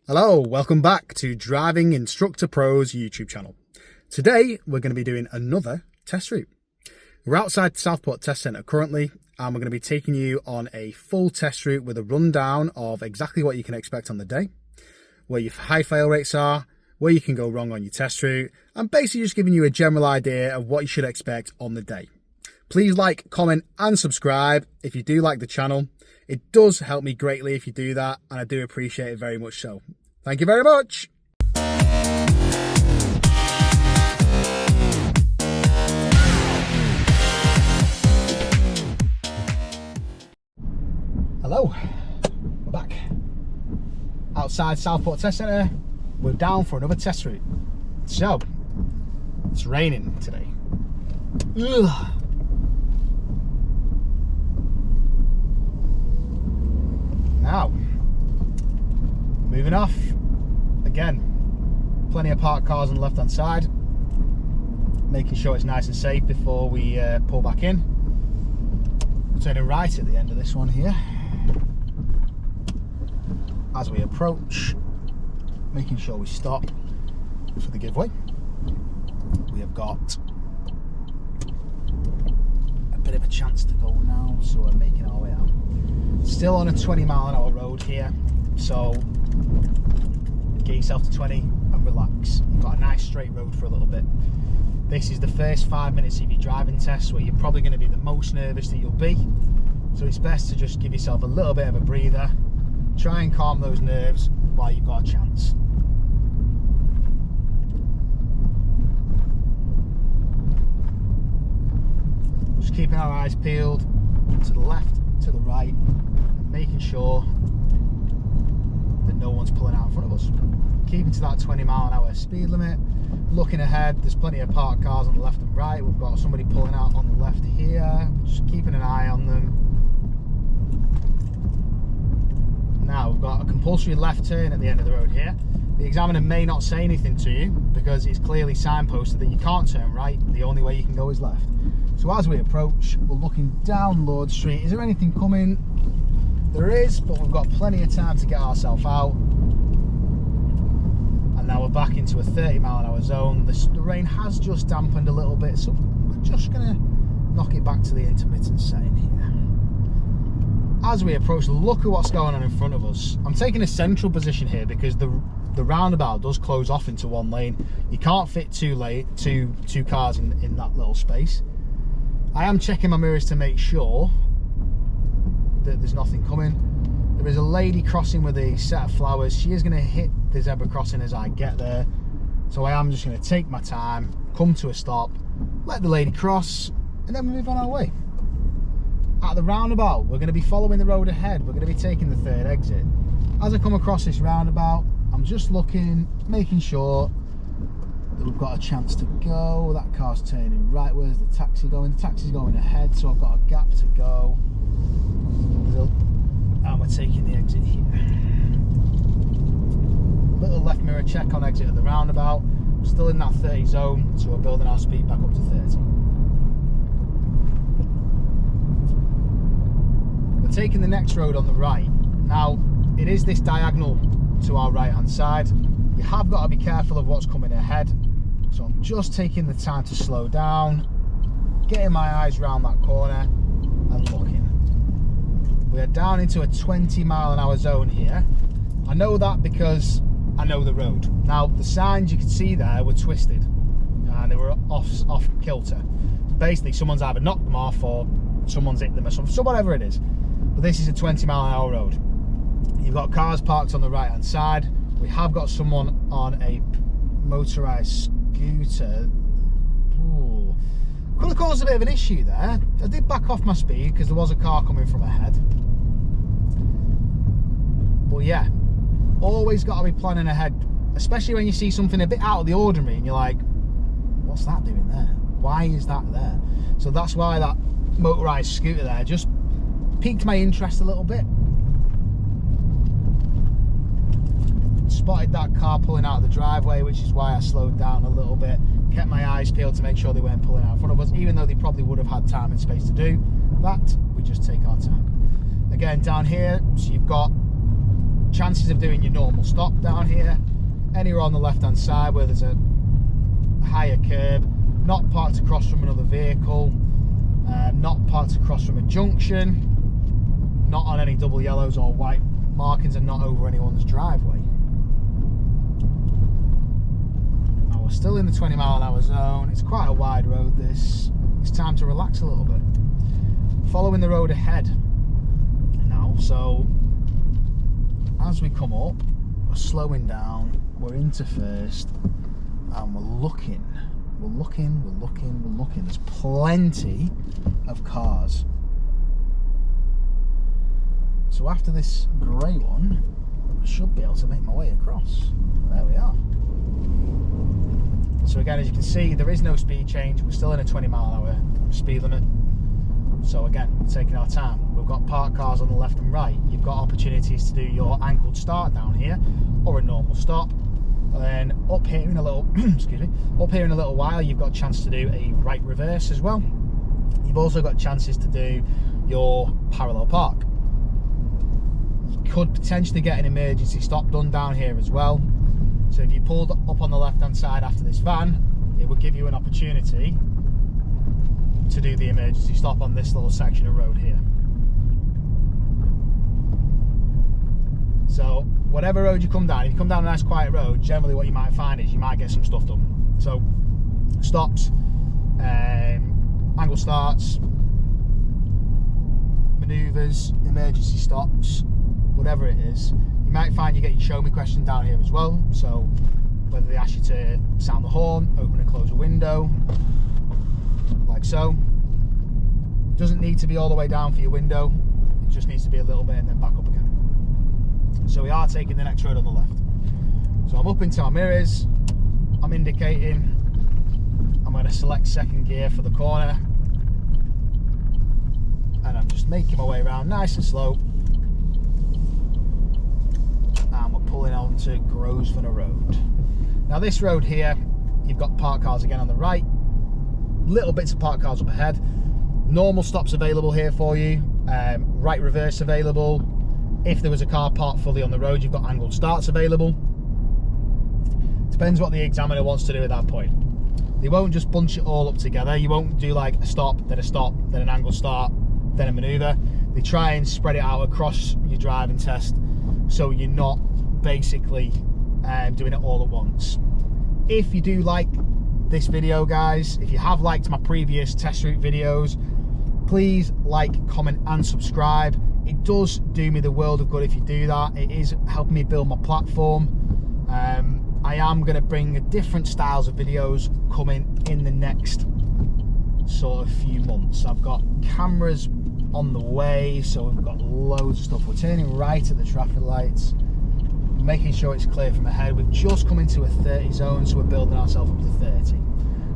Hello, welcome back to Driving Instructor Pro's YouTube channel. Today we're going to be doing another test route. We're outside Southport Test Centre currently, and we're going to be taking you on a full test route with a rundown of exactly what you can expect on the day, where your high fail rates are, where you can go wrong on your test route, and basically just giving you a general idea of what you should expect on the day. Please like, comment and subscribe if you do like the channel. It does help me greatly if you do that, and I do appreciate it very much so. Thank you very much. Hello, we're back. Outside Southport Test Centre, we're down for another test route. So, it's raining today. Ugh. Now, moving off, again, plenty of parked cars on the left hand side, making sure it's nice and safe before we pull back in. Turning right at the end of this one here. As we approach, making sure we stop for the giveaway. We have got a bit of a chance to go now, so we're making our way out. Still on a 20-mile-an-hour road here, so get yourself to 20 and relax. You've got a nice straight road for a little bit. This is the first 5 minutes of your driving test where you're probably going to be the most nervous that you'll be, so it's best to just give yourself a little bit of a breather. Try and calm those nerves while you've got a chance. Just keeping our eyes peeled to the left, to the right, and making sure that no one's pulling out in front of us. Keeping to that 20-mile-an-hour speed limit. Looking ahead, there's plenty of parked cars on the left and right. We've got somebody pulling out on the left here. Just keeping an eye on them. Now we've got a compulsory left turn at the end of the road here. The examiner may not say anything to you because it's clearly signposted that you can't turn right. The only way you can go is left. So as we approach, we're looking down Lord Street. Is there anything coming? There is, but we've got plenty of time to get ourselves out. And now we're back into a 30-mile-an-hour zone. The rain has just dampened a little bit, so we're just going to knock it back to the intermittent setting here. As we approach, look at what's going on in front of us. I'm taking a central position here because the roundabout does close off into one lane. You can't fit two cars in that little space. I am checking my mirrors to make sure that there's nothing coming. There is a lady crossing with a set of flowers. She is going to hit the zebra crossing as I get there. So I am just going to take my time, come to a stop, let the lady cross, and then we move on our way. At the roundabout, we're going to be following the road ahead. We're going to be taking the third exit. As I come across this roundabout, I'm just looking, making sure that we've got a chance to go. That car's turning right. Where's the taxi going? The taxi's going ahead, so I've got a gap to go. And we're taking the exit here. Little left mirror check on exit at the roundabout. We're still in that 30 zone, so we're building our speed back up to 30. We're taking the next road on the right. Now, it is this diagonal to our right hand side. You have got to be careful of what's coming ahead. So I'm just taking the time to slow down, getting my eyes around that corner and looking. We are down into a 20-mile-an-hour zone here. I know that because I know the road. Now, the signs you can see there were twisted and they were off kilter. Basically, someone's either knocked them off or someone's hit them or something, so whatever it is. But this is a 20-mile-an-hour road. You've got cars parked on the right-hand side. We have got someone on a motorised scooter. Ooh. Could have caused a bit of an issue there. I did back off my speed because there was a car coming from ahead. But yeah, always got to be planning ahead, especially when you see something a bit out of the ordinary and you're like, what's that doing there? Why is that there? So that's why that motorised scooter there just piqued my interest a little bit. Spotted that car pulling out of the driveway, which is why I slowed down a little bit, kept my eyes peeled to make sure they weren't pulling out in front of us, even though they probably would have had time and space to do that. We just take our time. Again, down here, so you've got chances of doing your normal stop down here, anywhere on the left hand side where there's a higher curb, not parked across from another vehicle, not parked across from a junction, not on any double yellows or white markings, and not over anyone's driveway. Now we're still in the 20-mile-an-hour zone. It's quite a wide road this. It's time to relax a little bit. Following the road ahead now, so as we come up, we're slowing down, we're into first, and we're looking. There's plenty of cars. So after this grey one, I should be able to make my way across. There we are. So again, as you can see, there is no speed change. We're still in a 20-mile-an-hour speed limit. So again, we're taking our time. We've got parked cars on the left and right. You've got opportunities to do your angled start down here, or a normal stop. And then up here in a little, excuse me, up here in a little while, you've got a chance to do a right reverse as well. You've also got chances to do your parallel park. You could potentially get an emergency stop done down here as well. So if you pulled up on the left hand side after this van, it would give you an opportunity to do the emergency stop on this little section of road here. So whatever road you come down, if you come down a nice quiet road, generally what you might find is you might get some stuff done. So stops, angle starts, manoeuvres, emergency stops, whatever it is. You might find you get your show me question down here as well. So whether they ask you to sound the horn, open and close a window, like so. Doesn't need to be all the way down for your window. It just needs to be a little bit and then back up again. So we are taking the next road on the left. So I'm up into my mirrors, I'm indicating, I'm going to select second gear for the corner, and I'm just making my way around nice and slow, and we're pulling onto Grosvenor Road. Now this road here, you've got parked cars again on the right, little bits of parked cars up ahead, normal stops available here for you, right reverse available. If there was a car parked fully on the road, you've got angled starts available. Depends what the examiner wants to do at that point. They won't just bunch it all up together. You won't do like a stop, then an angled start, then a manoeuvre. They try and spread it out across your driving test, so you're not basically doing it all at once. If you do like this video, guys, if you have liked my previous test route videos, please like, comment and subscribe. It does do me the world of good if you do that. It is helping me build my platform. I am going to bring different styles of videos coming in the next sort of few months. I've got cameras on the way, so we've got loads of stuff. We're turning right at the traffic lights, making sure it's clear from ahead. We've just come into a 30 zone, so we're building ourselves up to 30.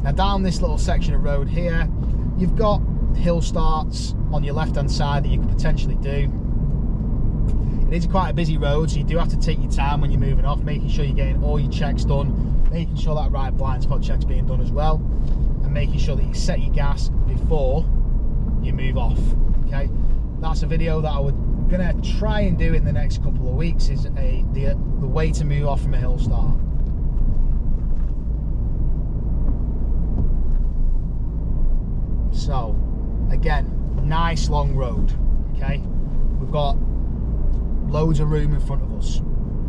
Now down this little section of road here, you've got hill starts on your left hand side that you could potentially do. It is quite a busy road, so you do have to take your time when you're moving off, making sure you're getting all your checks done, making sure that right blind spot check's being done as well, and making sure that you set your gas before you move off. Okay, that's a video that I'm gonna try and do in the next couple of weeks, is the way to move off from a hill start. So again, nice long road. Okay, we've got loads of room in front of us.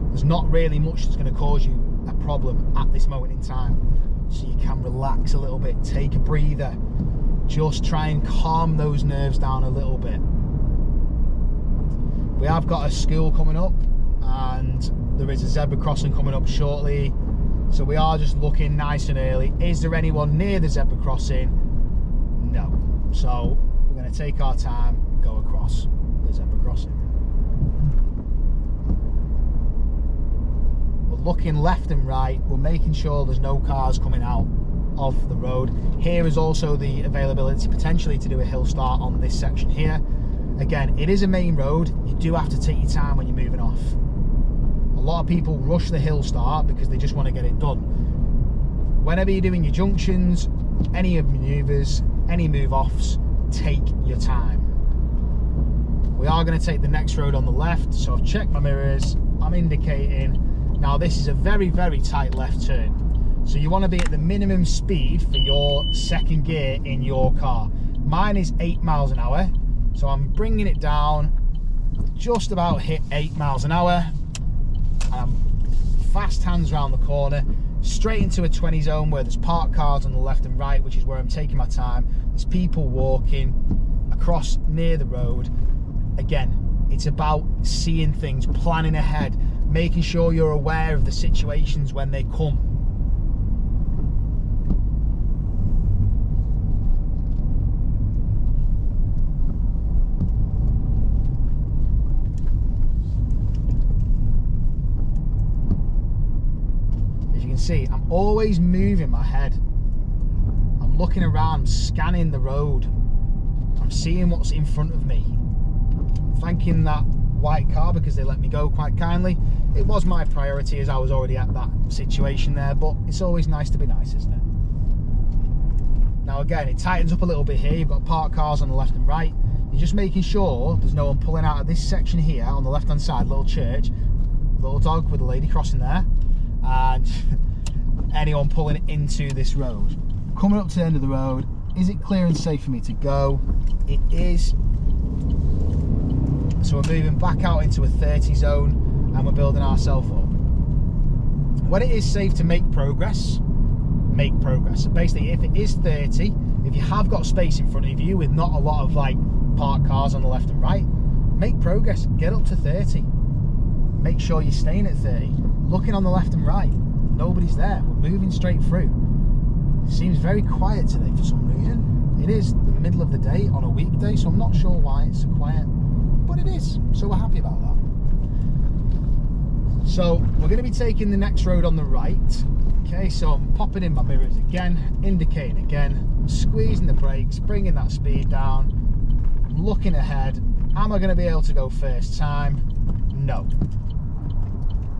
There's not really much that's going to cause you a problem at this moment in time, so you can relax a little bit, take a breather, just try and calm those nerves down a little bit. We have got a school coming up, and there is a zebra crossing coming up shortly, so we are just looking nice and early. Is there anyone near the zebra crossing? No. So we're going to take our time and go across the zebra crossing. We're looking left and right, we're making sure there's no cars coming out of the road. Here is also the availability potentially to do a hill start on this section here. Again, it is a main road, you do have to take your time when you're moving off. A lot of people rush the hill start because they just want to get it done. Whenever you're doing your junctions, any of manoeuvres, any move offs, take your time. We are going to take the next road on the left, so I've checked my mirrors, I'm indicating. Now this is a very, very tight left turn. So you want to be at the minimum speed for your second gear in your car. Mine is 8 miles an hour. So I'm bringing it down, just about hit 8 miles an hour. And I'm fast hands around the corner, straight into a 20 zone where there's parked cars on the left and right, which is where I'm taking my time. There's people walking across near the road. Again, it's about seeing things, planning ahead, making sure you're aware of the situations when they come. As you can see, I'm always moving my head. I'm looking around, scanning the road. I'm seeing what's in front of me. Thanking that white car because they let me go quite kindly. It was my priority as I was already at that situation there, but it's always nice to be nice, isn't it? Now again, it tightens up a little bit here. You've got parked cars on the left and right. You're just making sure there's no one pulling out of this section here on the left hand side, little church, little dog with a lady crossing there, and anyone pulling into this road. Coming up to the end of the road, is it clear and safe for me to go? It is. So we're moving back out into a 30 zone and we're building ourselves up. When it is safe to make progress, make progress. So basically, if it is 30, if you have got space in front of you with not a lot of like parked cars on the left and right, make progress, get up to 30. Make sure you're staying at 30. Looking on the left and right, nobody's there. We're moving straight through. It seems very quiet today for some reason. It is the middle of the day on a weekday, so I'm not sure why it's so quiet. But it is, so we're happy about that. So we're going to be taking the next road on the right. Okay, so I'm popping in my mirrors again, indicating again, squeezing the brakes, bringing that speed down, looking ahead. Am I going to be able to go first time? No.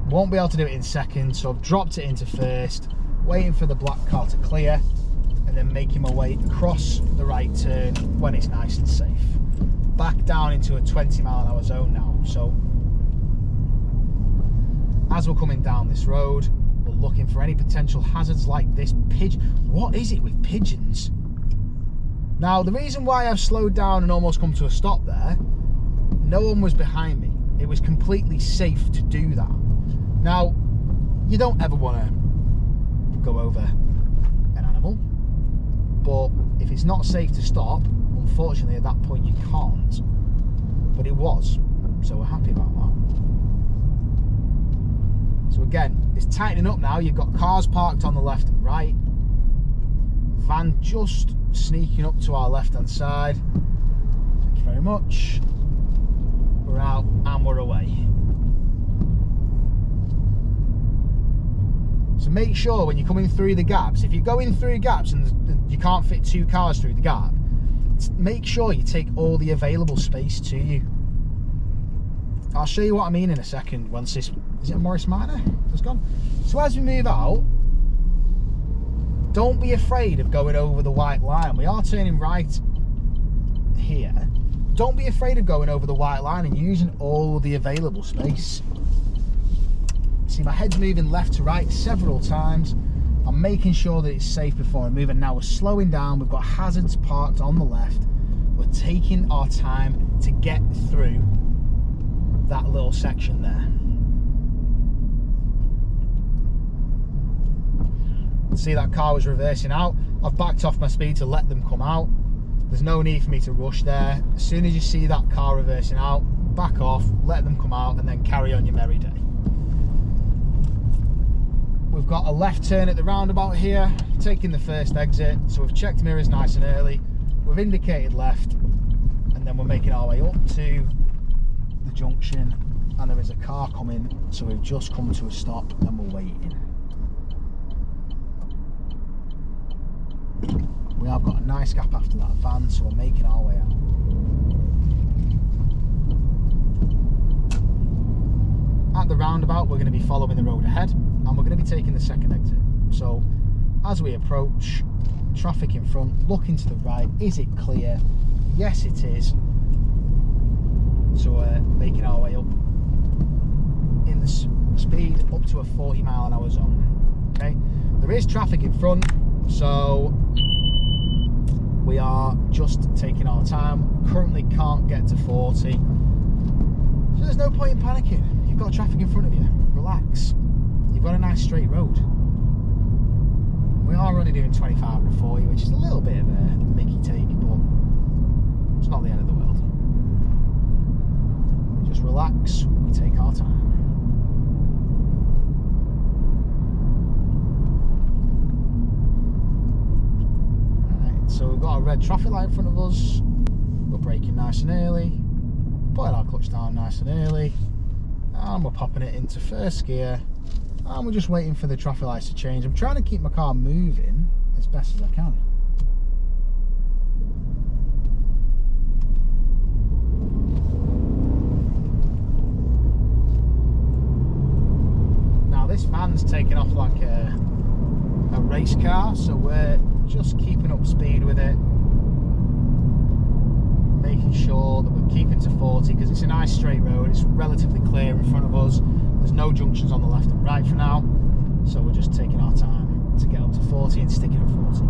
Won't be able to do it in second, so I've dropped it into first, waiting for the black car to clear, and then making my way across the right turn when it's nice and safe. Back down into a 20 mile an hour zone now. So as we're coming down this road, we're looking for any potential hazards like this pigeon. What is it with pigeons? Now, the reason why I've slowed down and almost come to a stop there, no one was behind me. It was completely safe to do that. Now, you don't ever want to go over an animal, but if it's not safe to stop, unfortunately at that point you can't. But it was, so we're happy about that. So again, it's tightening up now. You've got cars parked on the left and right, van just sneaking up to our left hand side. Thank you very much. We're out and we're away. So make sure when you're coming through the gaps, if you're going through gaps and you can't fit two cars through the gap, make sure you take all the available space to you. I'll show you what I mean in a second once this, is it a Morris Minor? It's gone. So as we move out, don't be afraid of going over the white line. We are turning right here. Don't be afraid of going over the white line and using all the available space. See, my head's moving left to right several times. I'm making sure that it's safe before I move, and now we're slowing down. We've got hazards parked on the left. We're taking our time to get through that little section there. See, that car was reversing out. I've backed off my speed to let them come out. There's no need for me to rush there. As soon as you see that car reversing out, back off, let them come out, and then carry on your merry day. We've got a left turn at the roundabout here, taking the first exit. So we've checked mirrors nice and early. We've indicated left, and then we're making our way up to the junction, and there is a car coming. So we've just come to a stop and we're waiting. We have got a nice gap after that van, so we're making our way out. At the roundabout, we're going to be following the road ahead, and we're going to be taking the second exit. So as we approach, traffic in front, looking to the right, is it clear? Yes, it is. So we're making our way up in getting the speed up to a 40-mile-an-hour zone. Okay, there is traffic in front, so we are just taking our time. Currently can't get to 40, so there's no point in panicking. You've got traffic in front of you. Relax. You've got a nice straight road. We are only doing 25 and 40, which is a little bit of a Mickey take, but it's not the end of the world. We just relax, we take our time. Alright, so we've got a red traffic light in front of us. We're braking nice and early, putting our clutch down nice and early, and we're popping it into first gear. And we're just waiting for the traffic lights to change. I'm trying to keep my car moving as best as I can. Now this van's taking off like a race car, so we're just keeping up speed with it, making sure that we're keeping to 40 because it's a nice straight road. It's relatively clear in front of us. There's no junctions on the left and right for now, so we're just taking our time to get up to 40 and sticking at 40.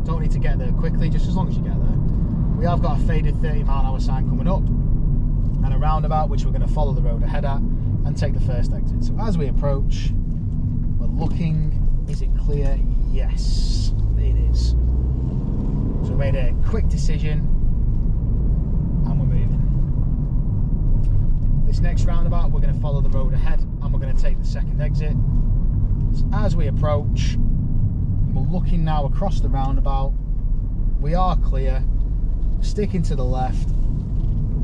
Don't need to get there quickly, just as long as you get there. We have got a faded 30-mile-an-hour sign coming up and a roundabout which we're going to follow the road ahead at and take the first exit. So as we approach, we're looking. Is it clear? Yes, it is. So we made a quick decision and we're moving. This next roundabout, we're going to follow the road ahead and we're going to take the second exit. So as we approach, we're looking now across the roundabout. We are clear, sticking to the left,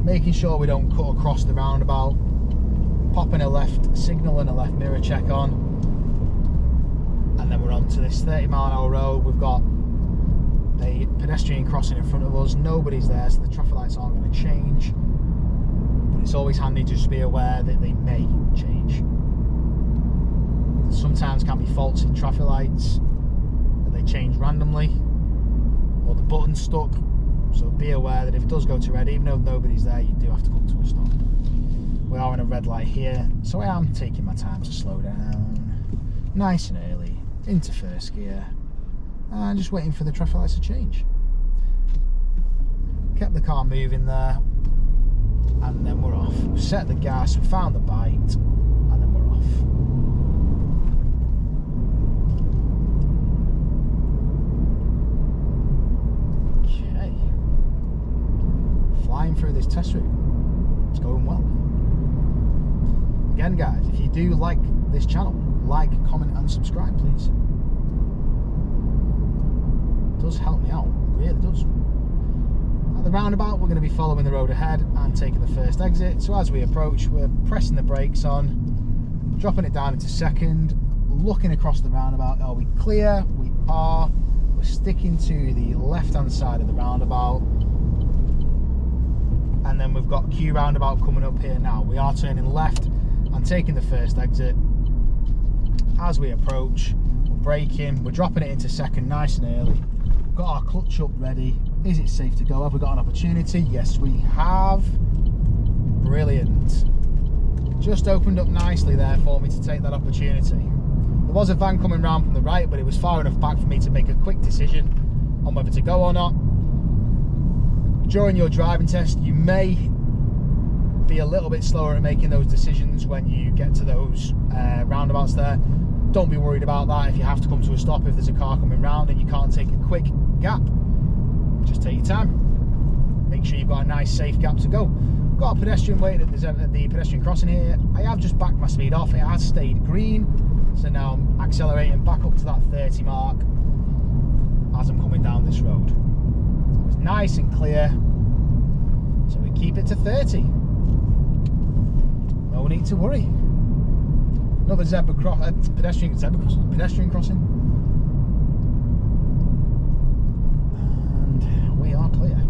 making sure we don't cut across the roundabout, popping a left signal and a left mirror check on, and then we're on to this 30-mile-an-hour road. We've got a pedestrian crossing in front of us. Nobody's there, so the traffic lights aren't going to change. It's always handy just to be aware that they may change. There sometimes can be faults in traffic lights, that they change randomly, or the button's stuck. So be aware that if it does go to red, even though nobody's there, you do have to come to a stop. We are in a red light here, so I am taking my time to slow down, nice and early, into first gear, and just waiting for the traffic lights to change. Kept the car moving there. And then we're off. We've set the gas, we found the bite, and then we're off. Okay. Flying through this test route. It's going well. Again, guys, if you do like this channel, like, comment, and subscribe, please. It does help me out, it really does. The roundabout, we're going to be following the road ahead and taking the first exit. So as we approach, we're pressing the brakes on, dropping it down into second, looking across the roundabout. Are we clear? We are. We're sticking to the left-hand side of the roundabout, and then we've got Q roundabout coming up here now. We are turning left and taking the first exit. As we approach, we're braking, we're dropping it into second nice and early. We've got our clutch up ready. Is it safe to go? Have we got an opportunity? Yes, we have. Brilliant. Just opened up nicely there for me to take that opportunity. There was a van coming round from the right, but it was far enough back for me to make a quick decision on whether to go or not. During your driving test, you may be a little bit slower at making those decisions when you get to those roundabouts there. Don't be worried about that if you have to come to a stop, if there's a car coming round and you can't take a quick gap. Just take your time. Make sure you've got a nice safe gap to go. Got a pedestrian waiting at the pedestrian crossing here. I have just backed my speed off. It has stayed green, so now I'm accelerating back up to that 30 mark as I'm coming down this road. So it's nice and clear, so we keep it to 30. No need to worry. Another pedestrian crossing. And we are clear.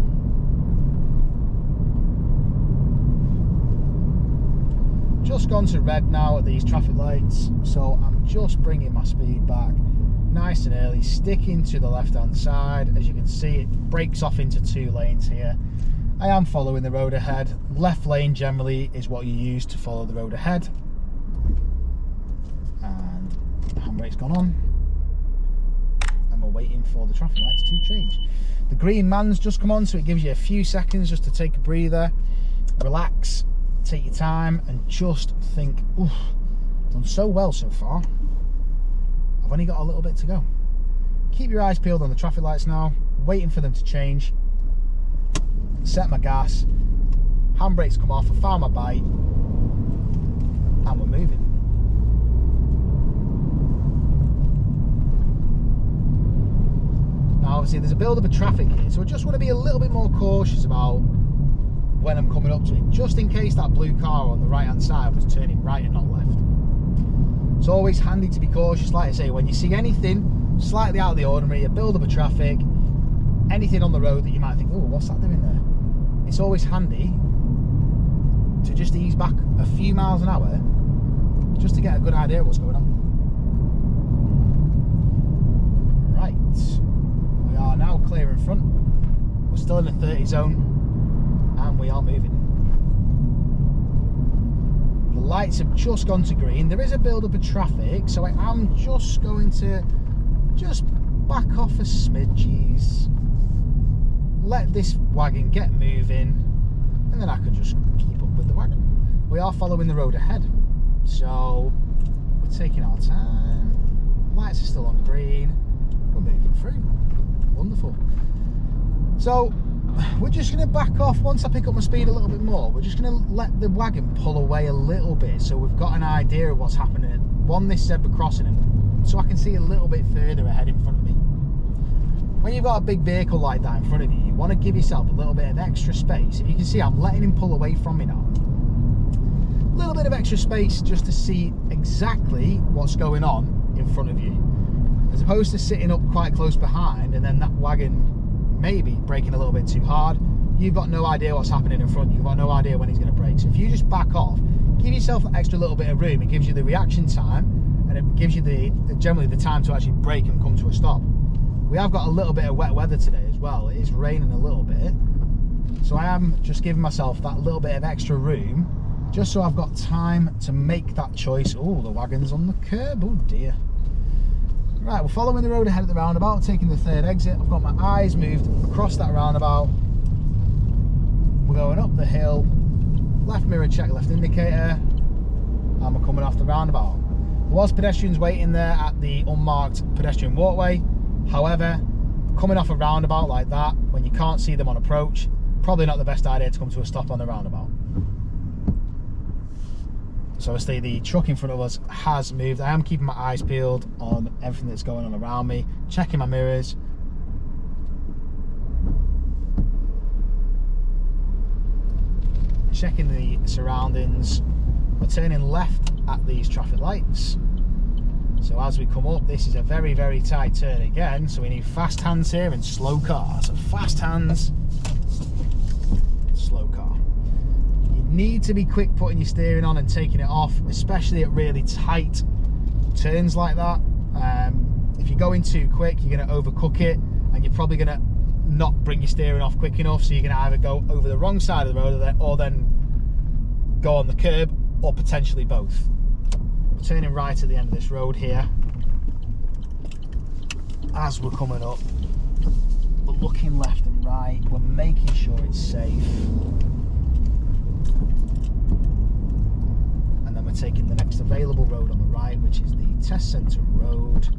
Just gone to red now at these traffic lights, so I'm just bringing my speed back nice and early, sticking to the left hand side. As you can see, it breaks off into two lanes here. I am following the road ahead. Left lane generally is what you use to follow the road ahead. handbrake's gone on, and we're waiting for the traffic lights to change. The green man's just come on, so it gives you a few seconds just to take a breather, relax, take your time, and just think, oof, done so well so far. I've only got a little bit to go. Keep your eyes peeled on the traffic lights now, waiting for them to change. Set my gas, handbrake's come off, I found my bite, and we're moving. Now obviously there's a build up of traffic here, so I just want to be a little bit more cautious about when I'm coming up to it, just in case that blue car on the right hand side was turning right and not left. It's always handy to be cautious, like I say, when you see anything slightly out of the ordinary, a build up of traffic, anything on the road that you might think, oh, what's that doing there? It's always handy to just ease back a few miles an hour just to get a good idea of what's going on. Right, we are now clear in front. We're still in the 30 zone and we are moving. The lights have just gone to green. There is a build up of traffic, so I am just going to back off a smidges, let this wagon get moving, and then I can just keep up with the wagon. We are following the road ahead, so we're taking our time. Lights are still on green. We're moving through. Wonderful. So we're just going to back off. Once I pick up my speed a little bit more, we're just going to let the wagon pull away a little bit, so we've got an idea of what's happening on this zebra crossing, and so I can see a little bit further ahead in front of me. When you've got a big vehicle like that in front of you, you want to give yourself a little bit of extra space. If you can see, I'm letting him pull away from me now. A little bit of extra space just to see exactly what's going on in front of you, as opposed to sitting up quite close behind and then that wagon maybe braking a little bit too hard. You've got no idea what's happening in front. You've got no idea when he's going to brake. So if you just back off, give yourself an extra little bit of room, it gives you the reaction time, and it gives you generally the time to actually brake and come to a stop. We have got a little bit of wet weather today as well. It is raining a little bit, so I am just giving myself that little bit of extra room just so I've got time to make that choice. Oh, the wagon's on the curb. Oh dear. Right, we're following the road ahead at the roundabout, taking the third exit. I've got my eyes moved across that roundabout. We're going up the hill, left mirror check, left indicator, and we're coming off the roundabout. There was pedestrians waiting there at the unmarked pedestrian walkway. However, coming off a roundabout like that, when you can't see them on approach, probably not the best idea to come to a stop on the roundabout. So obviously the truck in front of us has moved. I am keeping my eyes peeled on everything that's going on around me, checking my mirrors. Checking the surroundings. We're turning left at these traffic lights. So as we come up, this is a very, very tight turn again. So we need fast hands here and slow car. So fast hands, slow car. You need to be quick putting your steering on and taking it off, especially at really tight turns like that. If you're going too quick, you're going to overcook it, and you're probably going to not bring your steering off quick enough. So you're going to either go over the wrong side of the road or then go on the curb, or potentially both. Turning right at the end of this road here. As we're coming up, we're looking left and right, we're making sure it's safe, and then we're taking the next available road on the right, which is the test centre road.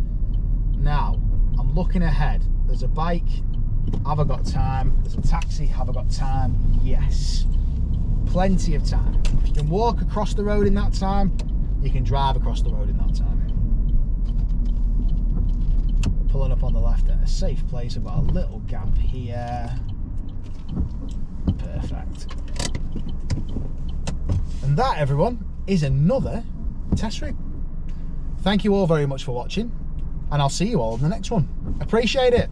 Now I'm looking ahead. There's a bike. Have I got time? There's a taxi. Have I got time? Yes, plenty of time. If you can walk across the road in that time, you can drive across the road in that time. We're pulling up on the left at a safe place. I've got a little gap here. Perfect. And that, everyone, is another test rig. Thank you all very much for watching, and I'll see you all in the next one. Appreciate it.